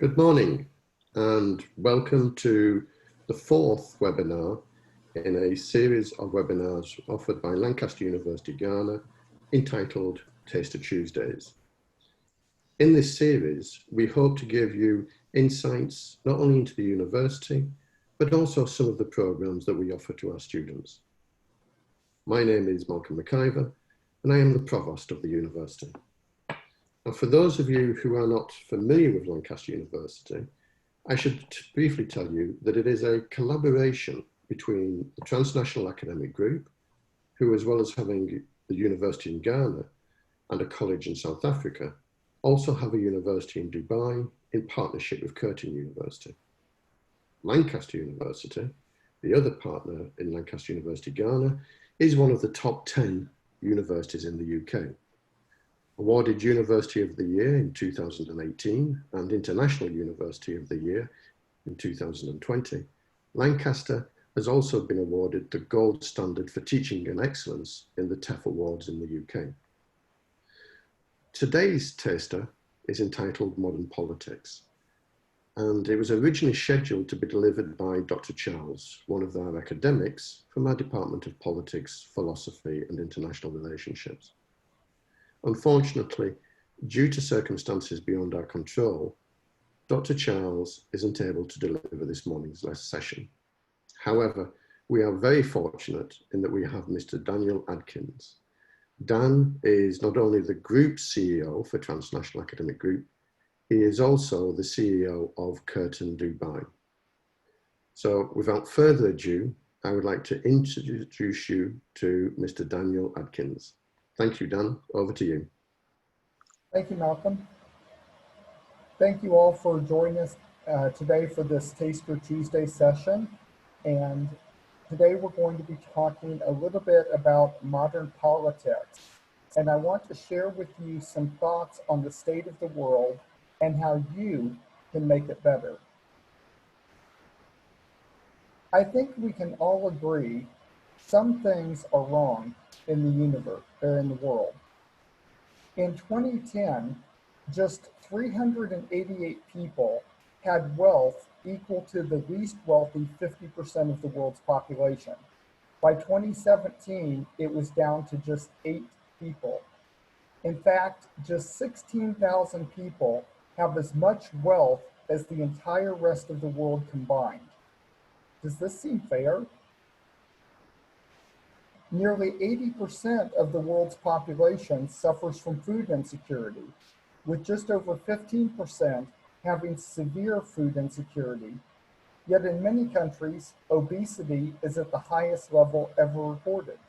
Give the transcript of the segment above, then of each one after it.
Good morning and welcome to the fourth webinar in a series of webinars offered by Lancaster University, Ghana, entitled Taster Tuesdays. In this series, we hope to give you insights not only into the university, but also some of the programs that we offer to our students. My name is Malcolm McIver, and I am the Provost of the university. Now, for those of you who are not familiar with Lancaster University, I should briefly tell you that it is a collaboration between the Transnational Academic Group, who, as well as having the university in Ghana and a college in South Africa, also have a university in Dubai in partnership with Curtin University. Lancaster University, the other partner in Lancaster University, Ghana, is one of the top 10 universities in the UK. Awarded University of the Year in 2018 and International University of the Year in 2020, Lancaster has also been awarded the Gold Standard for Teaching and Excellence in the TEF Awards in the UK. Today's taster is entitled Modern Politics, and it was originally scheduled to be delivered by Dr. Charles, one of our academics from our Department of Politics, Philosophy and International Relationships. Unfortunately, due to circumstances beyond our control, Dr. Charles isn't able to deliver this morning's session. However, we are very fortunate in that we have Mr. Daniel Adkins. Dan is not only the group CEO for Transnational Academic Group, he is also the CEO of Curtin Dubai. So without further ado, I would like to introduce you to Mr. Daniel Adkins. Thank you, Dan. Over to you. Thank you, Malcolm. Thank you all for joining us today for this Taster Tuesday session. And today we're going to be talking a little bit about modern politics. And I want to share with you some thoughts on the state of the world and how you can make it better. I think we can all agree some things are wrong in the universe, or in the world. In 2010, just 388 people had wealth equal to the least wealthy 50% of the world's population. By 2017, it was down to just 8 people. In fact, just 16,000 people have as much wealth as the entire rest of the world combined. Does this seem fair? Nearly 80% of the world's population suffers from food insecurity, with just over 15% having severe food insecurity. Yet in many countries, obesity is at the highest level ever recorded.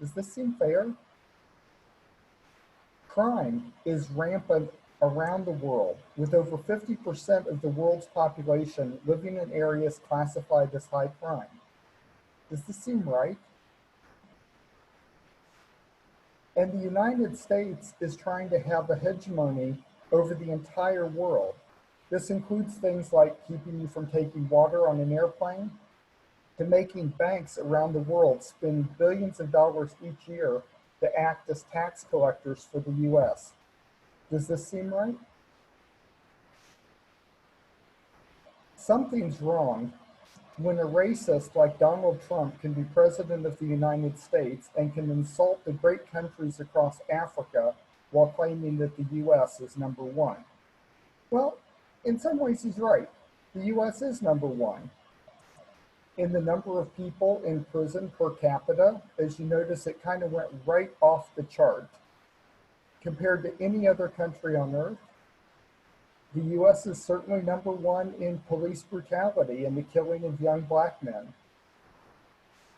Does this seem fair? Crime is rampant around the world, with over 50% of the world's population living in areas classified as high crime. Does this seem right? And the United States is trying to have a hegemony over the entire world. This includes things like keeping you from taking water on an airplane, to making banks around the world spend billions of dollars each year to act as tax collectors for the US. Does this seem right? Something's wrong when a racist like Donald Trump can be president of the United States and can insult the great countries across Africa while claiming that the US is number one. Well, in some ways he's right. The US is number one. In the number of people in prison per capita, as you notice, it kind of went right off the chart. Compared to any other country on earth, the US is certainly number one in police brutality and the killing of young Black men.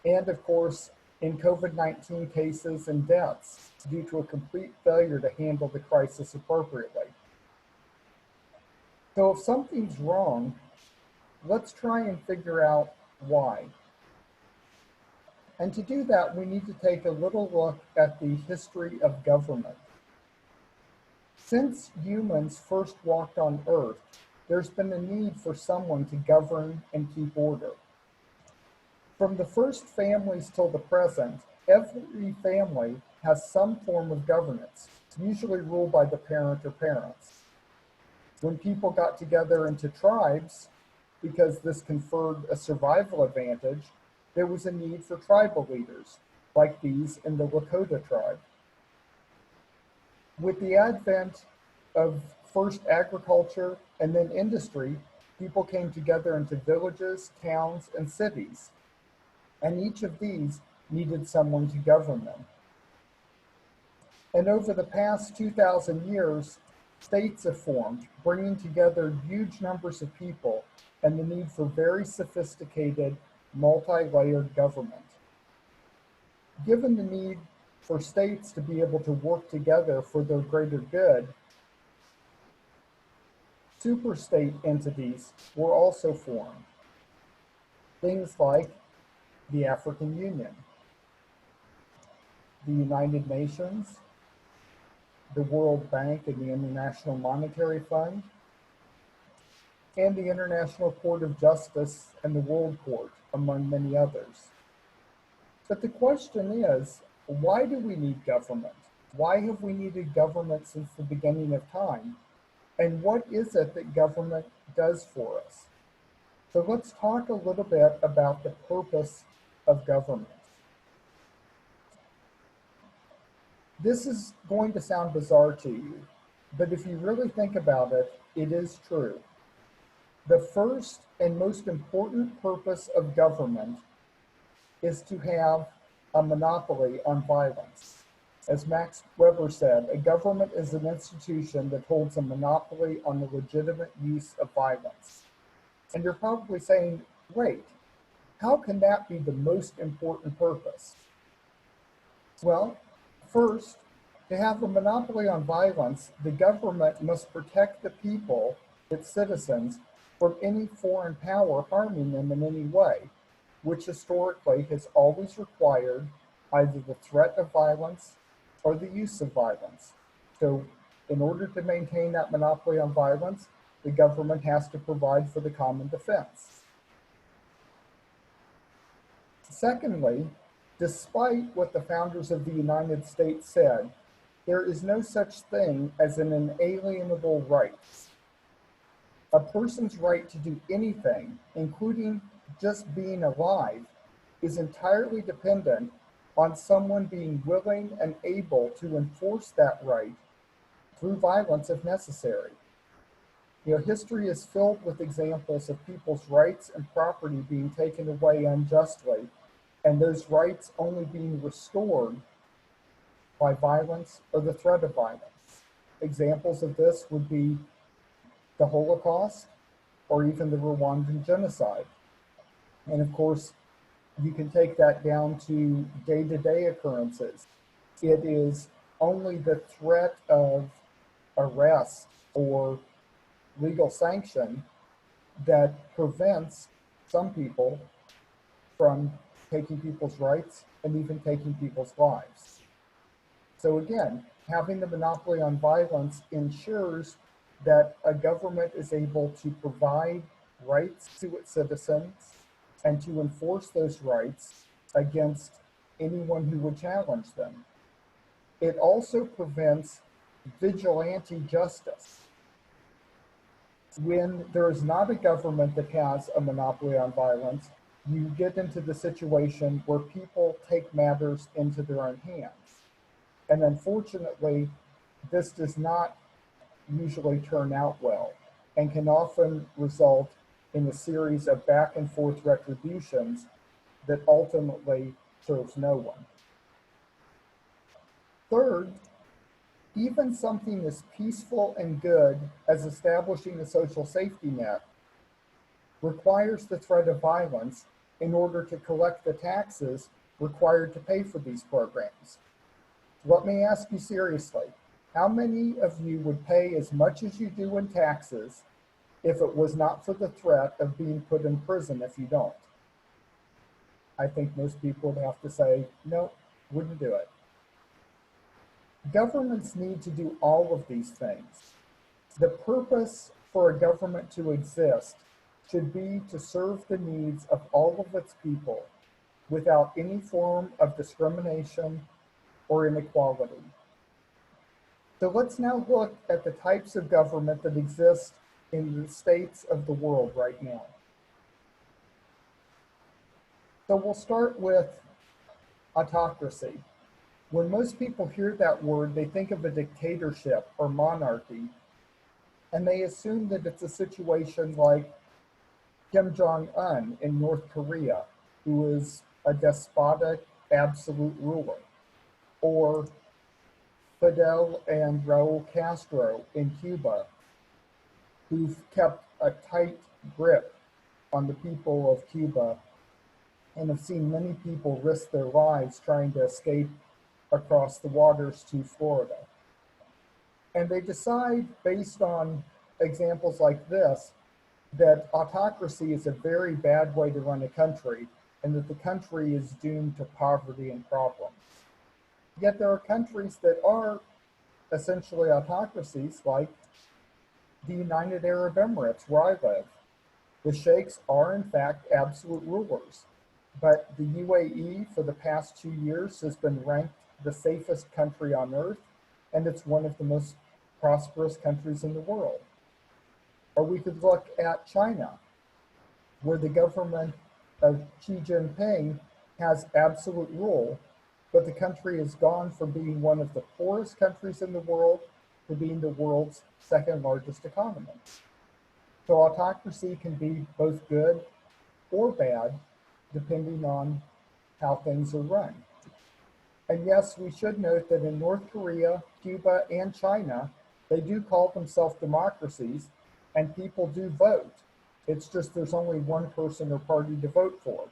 And of course, in COVID-19 cases and deaths due to a complete failure to handle the crisis appropriately. So if something's wrong, let's try and figure out why. And to do that, we need to take a little look at the history of government. Since humans first walked on Earth, there's been a need for someone to govern and keep order. From the first families till the present, every family has some form of governance, usually ruled by the parent or parents. When people got together into tribes, because this conferred a survival advantage, there was a need for tribal leaders, like these in the Lakota tribe. With the advent of first agriculture and then industry, people came together into villages, towns, and cities, and each of these needed someone to govern them. And over the past 2,000 years, states have formed, bringing together huge numbers of people and the need for very sophisticated, multi-layered government. Given the need for states to be able to work together for their greater good, superstate entities were also formed. Things like the African Union, the United Nations, the World Bank and the International Monetary Fund, and the International Court of Justice and the World Court, among many others. But the question is, why do we need government? Why have we needed government since the beginning of time? And what is it that government does for us? So let's talk a little bit about the purpose of government. This is going to sound bizarre to you, but if you really think about it, it is true. The first and most important purpose of government is to have a monopoly on violence. As Max Weber said, a government is an institution that holds a monopoly on the legitimate use of violence. And you're probably saying, wait, how can that be the most important purpose? Well, first, to have a monopoly on violence, the government must protect the people, its citizens, from any foreign power harming them in any way, which historically has always required either the threat of violence or the use of violence. So in order to maintain that monopoly on violence, the government has to provide for the common defense. Secondly, despite what the founders of the United States said, there is no such thing as an inalienable right. A person's right to do anything, including just being alive, is entirely dependent on someone being willing and able to enforce that right through violence if necessary. History is filled with examples of people's rights and property being taken away unjustly, and those rights only being restored by violence or the threat of violence. Examples of this would be the Holocaust or even the Rwandan genocide. And of course, you can take that down to day-to-day occurrences. It is only the threat of arrest or legal sanction that prevents some people from taking people's rights and even taking people's lives. So again, having the monopoly on violence ensures that a government is able to provide rights to its citizens and to enforce those rights against anyone who would challenge them. It also prevents vigilante justice. When there is not a government that has a monopoly on violence, you get into the situation where people take matters into their own hands. And unfortunately, this does not usually turn out well and can often result in a series of back and forth retributions that ultimately serves no one. Third, even something as peaceful and good as establishing a social safety net requires the threat of violence in order to collect the taxes required to pay for these programs. Let me ask you seriously, how many of you would pay as much as you do in taxes if it was not for the threat of being put in prison if you don't? I think most people would have to say, no, wouldn't do it. Governments need to do all of these things. The purpose for a government to exist should be to serve the needs of all of its people without any form of discrimination or inequality. So let's now look at the types of government that exist in the states of the world right now. So we'll start with autocracy. When most people hear that word, they think of a dictatorship or monarchy, and they assume that it's a situation like Kim Jong-un in North Korea, who is a despotic, absolute ruler, or Fidel and Raul Castro in Cuba, who've kept a tight grip on the people of Cuba and have seen many people risk their lives trying to escape across the waters to Florida. And they decide, based on examples like this, that autocracy is a very bad way to run a country and that the country is doomed to poverty and problems. Yet there are countries that are essentially autocracies, like the United Arab Emirates, where I live. The sheikhs are, in fact, absolute rulers. But the UAE, for the past 2 years, has been ranked the safest country on earth, and it's one of the most prosperous countries in the world. Or we could look at China, where the government of Xi Jinping has absolute rule, but the country has gone from being one of the poorest countries in the world to being the world's second largest economy. So autocracy can be both good or bad, depending on how things are run. And yes, we should note that in North Korea, Cuba, and China, they do call themselves democracies, and people do vote. It's just there's only one person or party to vote for,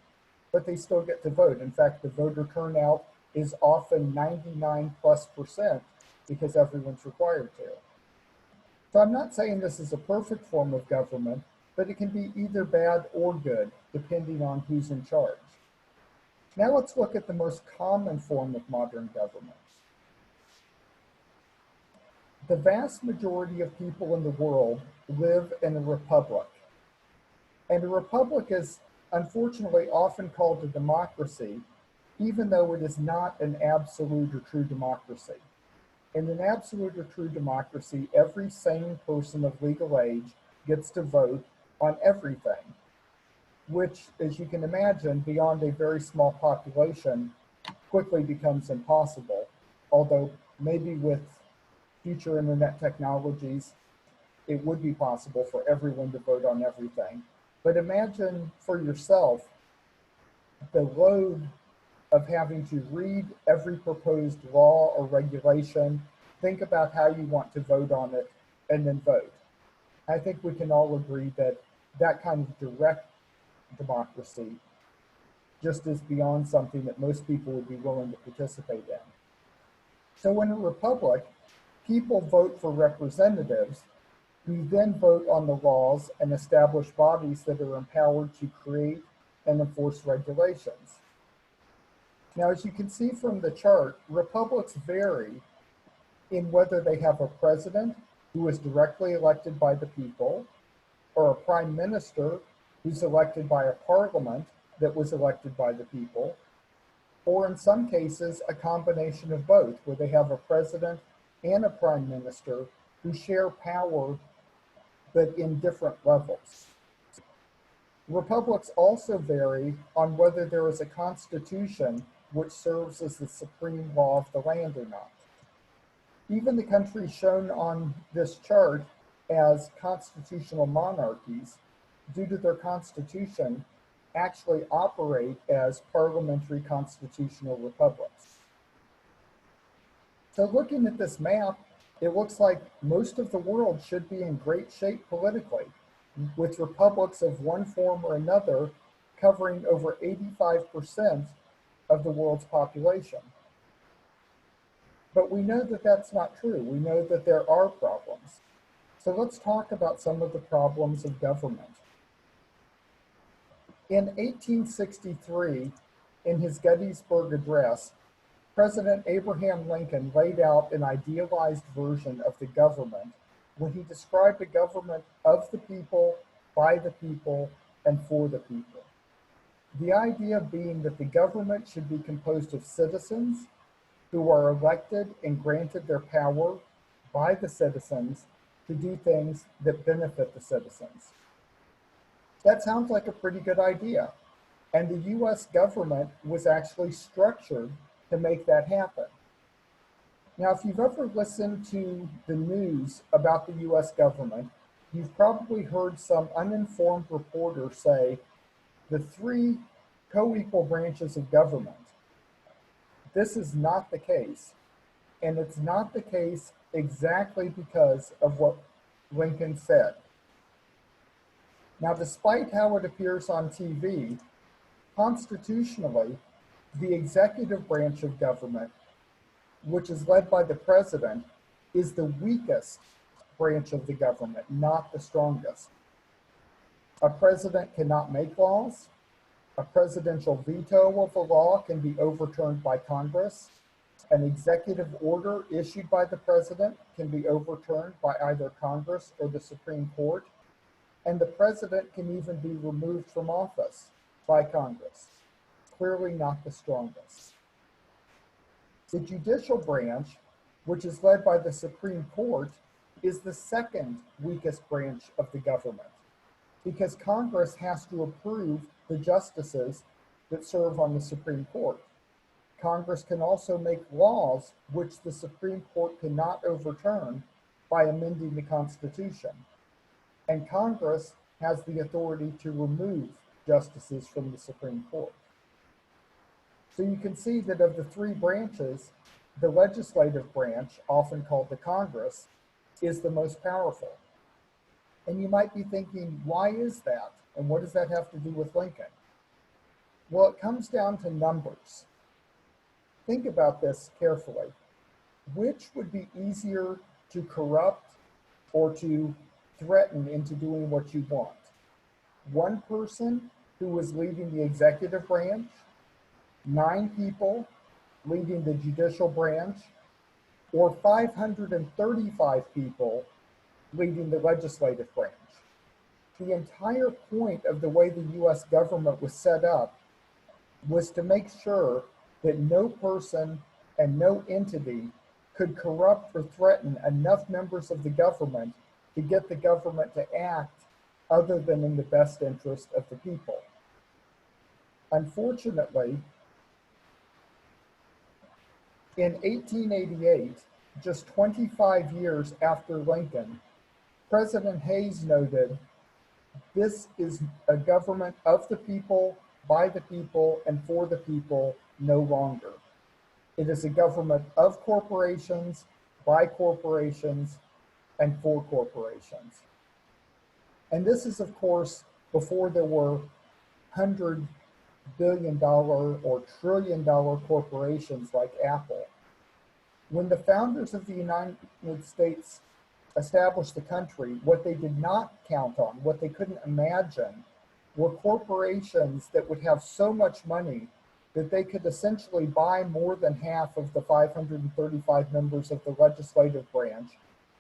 but they still get to vote. In fact, the voter turnout is often 99+% because everyone's required to. So I'm not saying this is a perfect form of government, but it can be either bad or good, depending on who's in charge. Now let's look at the most common form of modern government. The vast majority of people in the world live in a republic. And a republic is unfortunately often called a democracy, even though it is not an absolute or true democracy. In an absolute or true democracy, every sane person of legal age gets to vote on everything, which, as you can imagine, beyond a very small population, quickly becomes impossible. Although maybe with future internet technologies, it would be possible for everyone to vote on everything. But imagine for yourself the load of having to read every proposed law or regulation, think about how you want to vote on it, and then vote. I think we can all agree that that kind of direct democracy just is beyond something that most people would be willing to participate in. So in a republic, people vote for representatives who then vote on the laws and establish bodies that are empowered to create and enforce regulations. Now, as you can see from the chart, republics vary in whether they have a president who is directly elected by the people, or a prime minister who's elected by a parliament that was elected by the people, or in some cases, a combination of both, where they have a president and a prime minister who share power, but in different levels. Republics also vary on whether there is a constitution which serves as the supreme law of the land or not. Even the countries shown on this chart as constitutional monarchies, due to their constitution, actually operate as parliamentary constitutional republics. So looking at this map, it looks like most of the world should be in great shape politically, with republics of one form or another covering over 85% of the world's population. But we know that that's not true. We know that there are problems. So let's talk about some of the problems of government. In 1863, in his Gettysburg Address, President Abraham Lincoln laid out an idealized version of the government when he described a government of the people, by the people, and for the people. The idea being that the government should be composed of citizens who are elected and granted their power by the citizens to do things that benefit the citizens. That sounds like a pretty good idea. And the US government was actually structured to make that happen. Now, if you've ever listened to the news about the US government, you've probably heard some uninformed reporter say the three co-equal branches of government. This is not the case. And it's not the case exactly because of what Lincoln said. Now, despite how it appears on TV, constitutionally, the executive branch of government, which is led by the president, is the weakest branch of the government, not the strongest. A president cannot make laws. A presidential veto of a law can be overturned by Congress. An executive order issued by the president can be overturned by either Congress or the Supreme Court. And the president can even be removed from office by Congress. Clearly not the strongest. The judicial branch, which is led by the Supreme Court, is the second weakest branch of the government because Congress has to approve the justices that serve on the Supreme Court. Congress can also make laws which the Supreme Court cannot overturn by amending the Constitution. And Congress has the authority to remove justices from the Supreme Court. So you can see that of the three branches, the legislative branch, often called the Congress, is the most powerful. And you might be thinking, why is that? And what does that have to do with Lincoln? Well, it comes down to numbers. Think about this carefully. Which would be easier to corrupt or to threaten into doing what you want? One person who was leading the executive branch, 9 people leading the judicial branch, or 535 people leading the legislative branch. The entire point of the way the US government was set up was to make sure that no person and no entity could corrupt or threaten enough members of the government to get the government to act other than in the best interest of the people. Unfortunately, in 1888, just 25 years after Lincoln, President Hayes noted, "This is a government of the people, by the people, and for the people no longer. It is a government of corporations, by corporations, and for corporations." And this is, of course, before there were $100 billion or trillion-dollar corporations like Apple. When the founders of the United States established the country, what they did not count on, what they couldn't imagine, were corporations that would have so much money that they could essentially buy more than half of the 535 members of the legislative branch,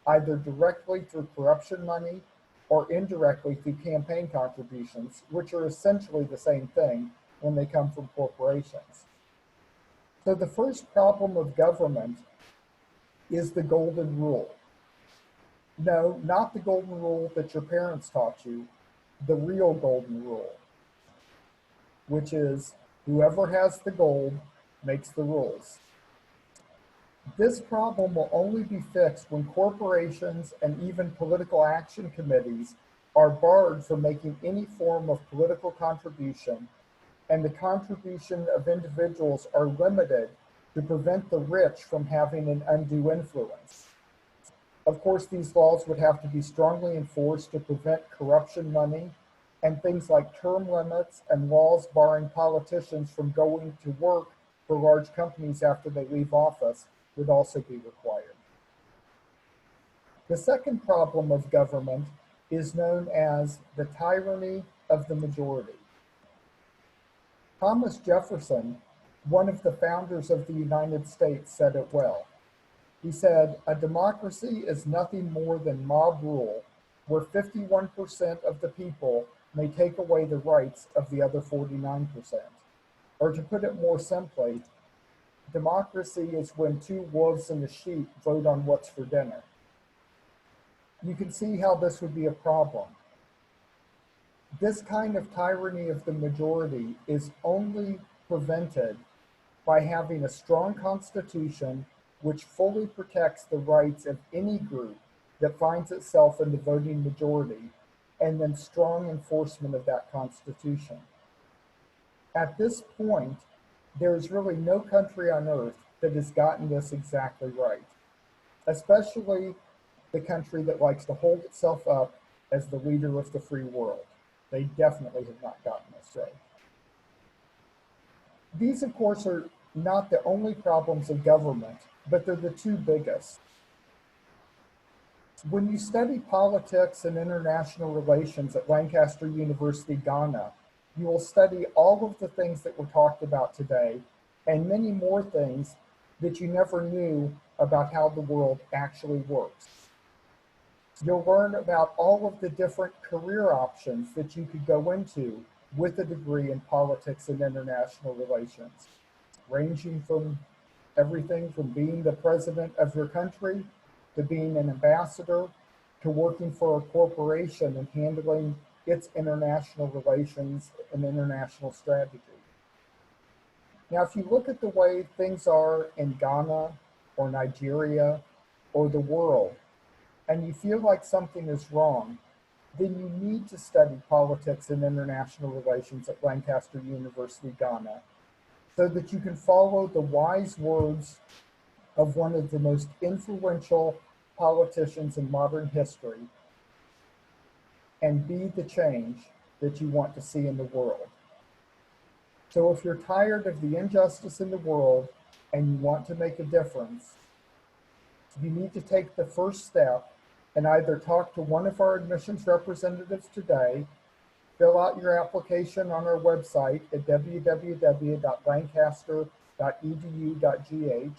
either directly through corruption money or indirectly through campaign contributions, which are essentially the same thing when they come from corporations. So the first problem of government is the golden rule. No, not the golden rule that your parents taught you, the real golden rule, which is whoever has the gold makes the rules. This problem will only be fixed when corporations and even political action committees are barred from making any form of political contribution, and the contribution of individuals are limited to prevent the rich from having an undue influence. Of course, these laws would have to be strongly enforced to prevent corruption money, and things like term limits and laws barring politicians from going to work for large companies after they leave office would also be required. The second problem of government is known as the tyranny of the majority. Thomas Jefferson, one of the founders of the United States, said it well. He said, "A democracy is nothing more than mob rule, where 51% of the people may take away the rights of the other 49%. Or to put it more simply, democracy is when 2 wolves and a sheep vote on what's for dinner." you can see how this would be a problem. This kind of tyranny of the majority is only prevented by having a strong constitution which fully protects the rights of any group that finds itself in the voting majority, and then strong enforcement of that constitution. At this point, there is really no country on earth that has gotten this exactly right, especially the country that likes to hold itself up as the leader of the free world. They definitely have not gotten this right. These, of course, are not the only problems of government, but they're the two biggest. When you study politics and international relations at Lancaster University, Ghana, you will study all of the things that were talked about today and many more things that you never knew about how the world actually works. You'll learn about all of the different career options that you could go into with a degree in politics and international relations, ranging from everything from being the president of your country to being an ambassador to working for a corporation and handling its international relations and international strategy. Now, if you look at the way things are in Ghana or Nigeria or the world, and you feel like something is wrong, then you need to study politics and international relations at Lancaster University, Ghana, so that you can follow the wise words of one of the most influential politicians in modern history and be the change that you want to see in the world. So if you're tired of the injustice in the world and you want to make a difference, you need to take the first step and either talk to one of our admissions representatives today, fill out your application on our website at www.lancaster.edu.gh,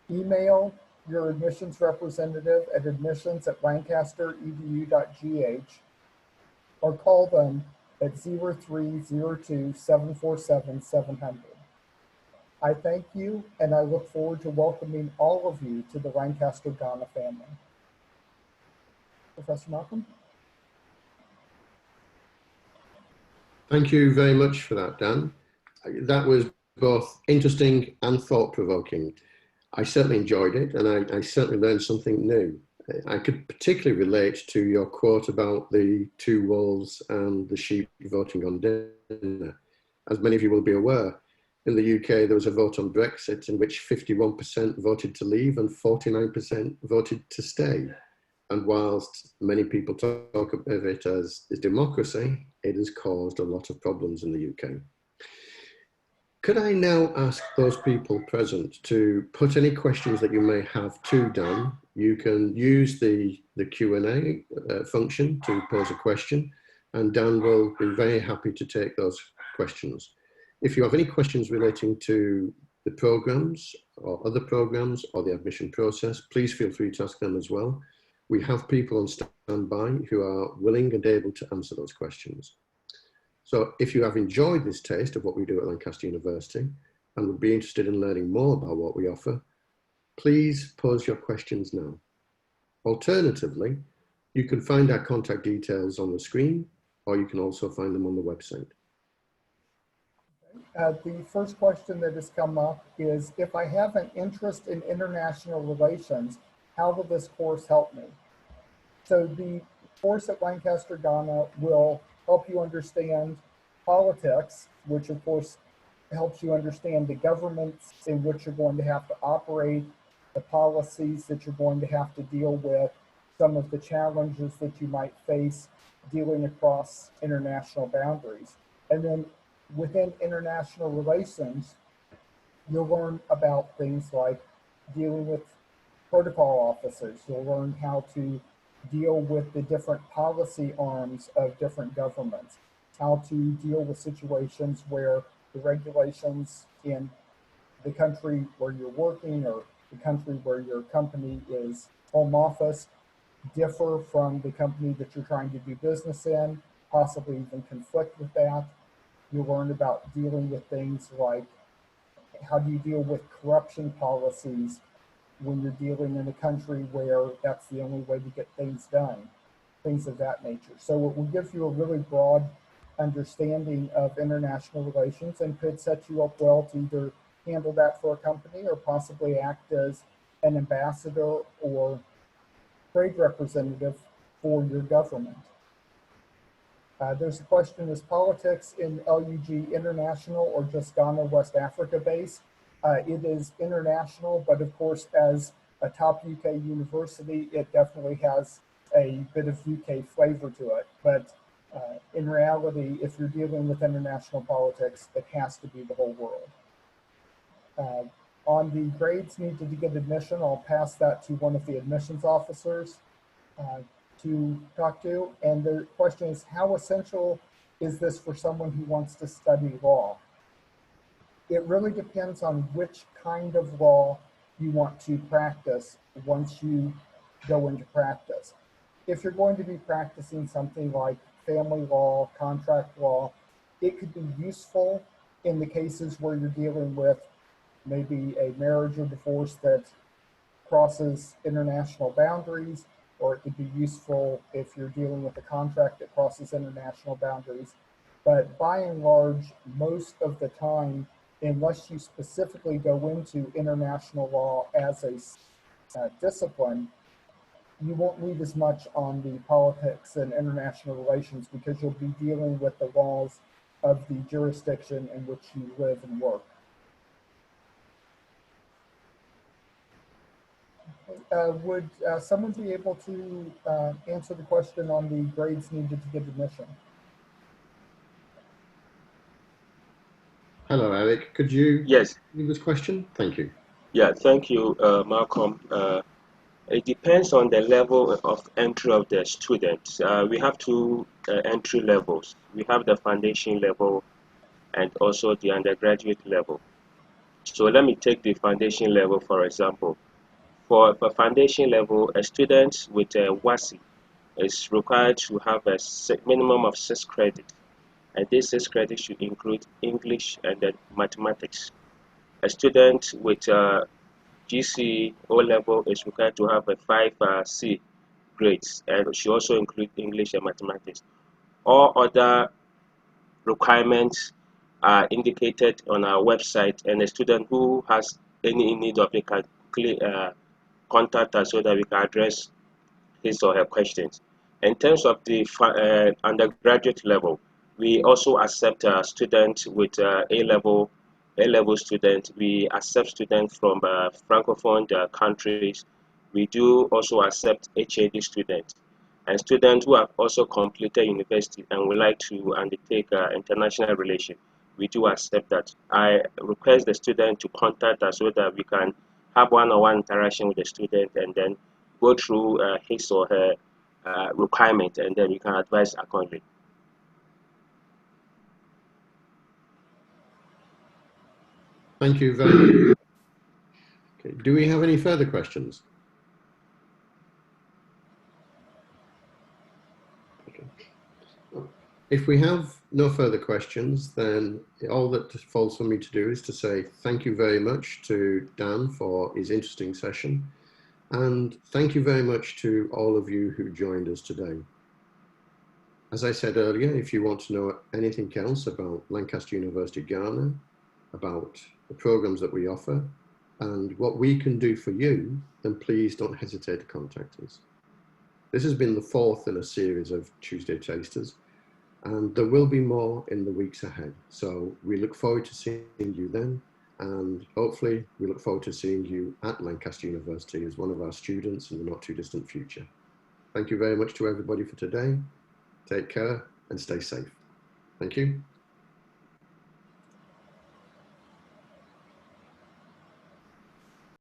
email your admissions representative at admissions@lancaster.edu.gh, or call them at 0302-747-700. I thank you, and I look forward to welcoming all of you to the Lancaster Ghana family. Professor Malcolm? Thank you very much for that, Dan. That was both interesting and thought-provoking. I certainly enjoyed it, and I certainly learned something new. I could particularly relate to your quote about the two wolves and the sheep voting on dinner. As many of you will be aware, in the UK there was a vote on Brexit in which 51% voted to leave and 49% voted to stay. And whilst many people talk of it as democracy, it has caused a lot of problems in the UK. Could I now ask those people present to put any questions that you may have to Dan? You can use the Q&A function to pose a question, and Dan will be very happy to take those questions. If you have any questions relating to the programs or other programs or the admission process, please feel free to ask them as well. We have people on standby who are willing and able to answer those questions. So if you have enjoyed this taste of what we do at Lancaster University and would be interested in learning more about what we offer, please pose your questions now. Alternatively, you can find our contact details on the screen, or you can also find them on the website. The first question that has come up is, if I have an interest in international relations, how will this course help me? So the course at Lancaster Ghana will help you understand politics, which of course helps you understand the governments in which you're going to have to operate, the policies that you're going to have to deal with, some of the challenges that you might face dealing across international boundaries. And then within international relations, you'll learn about things like dealing with protocol officers. You'll learn how to deal with the different policy arms of different governments, how to deal with situations where the regulations in the country where you're working or the country where your company is home office differ from the company that you're trying to do business in, possibly even conflict with that. You'll learn about dealing with things like how do you deal with corruption policies when you're dealing in a country where that's the only way to get things done, things of that nature. So it will give you a really broad understanding of international relations and could set you up well to either handle that for a company or possibly act as an ambassador or trade representative for your government. There's a question, is politics in LUG international or just Ghana, West Africa based? It is international, but of course, as a top UK university, it definitely has a bit of UK flavor to it. But in reality, if you're dealing with international politics, it has to be the whole world. On the grades needed to get admission, I'll pass that to one of the admissions officers to talk to. And the question is, how essential is this for someone who wants to study law? It really depends on which kind of law you want to practice once you go into practice. If you're going to be practicing something like family law, contract law, it could be useful in the cases where you're dealing with maybe a marriage or divorce that crosses international boundaries, or it could be useful if you're dealing with a contract that crosses international boundaries. But by and large, most of the time, unless you specifically go into international law as a discipline, you won't need as much on the politics and international relations because you'll be dealing with the laws of the jurisdiction in which you live and work. Would someone be able to answer the question on the grades needed to get admission? Hello, Eric. Could you Yes. read this question? Thank you. Yeah, thank you, Malcolm. It depends on the level of entry of the student. We have two entry levels. We have the foundation level and also the undergraduate level. So let me take the foundation level, for example. For the foundation level, a student with a WASI is required to have a minimum of 6 credits. And these 6 credits should include English and then mathematics. A student with GC O level is required to have a 5C grades, and should also include English and mathematics. All other requirements are indicated on our website, and a student who has any need of it can contact us so that we can address his or her questions. In terms of the undergraduate level, we also accept students with A-level students. We accept students from Francophone countries. We do also accept HAD students and students who have also completed university and would like to undertake international relations. We do accept that. I request the student to contact us so that we can have one-on-one interaction with the student and then go through his or her requirement, and then we can advise accordingly. Thank you very much. Okay. Do we have any further questions? Okay. If we have no further questions, then all that falls for me to do is to say thank you very much to Dan for his interesting session. And thank you very much to all of you who joined us today. As I said earlier, if you want to know anything else about Lancaster University Ghana, about the programs that we offer, and what we can do for you, then please don't hesitate to contact us. This has been the 4th in a series of Tuesday Tasters, and there will be more in the weeks ahead. So we look forward to seeing you then, and hopefully we look forward to seeing you at Lancaster University as one of our students in the not too distant future. Thank you very much to everybody for today. Take care and stay safe. Thank you.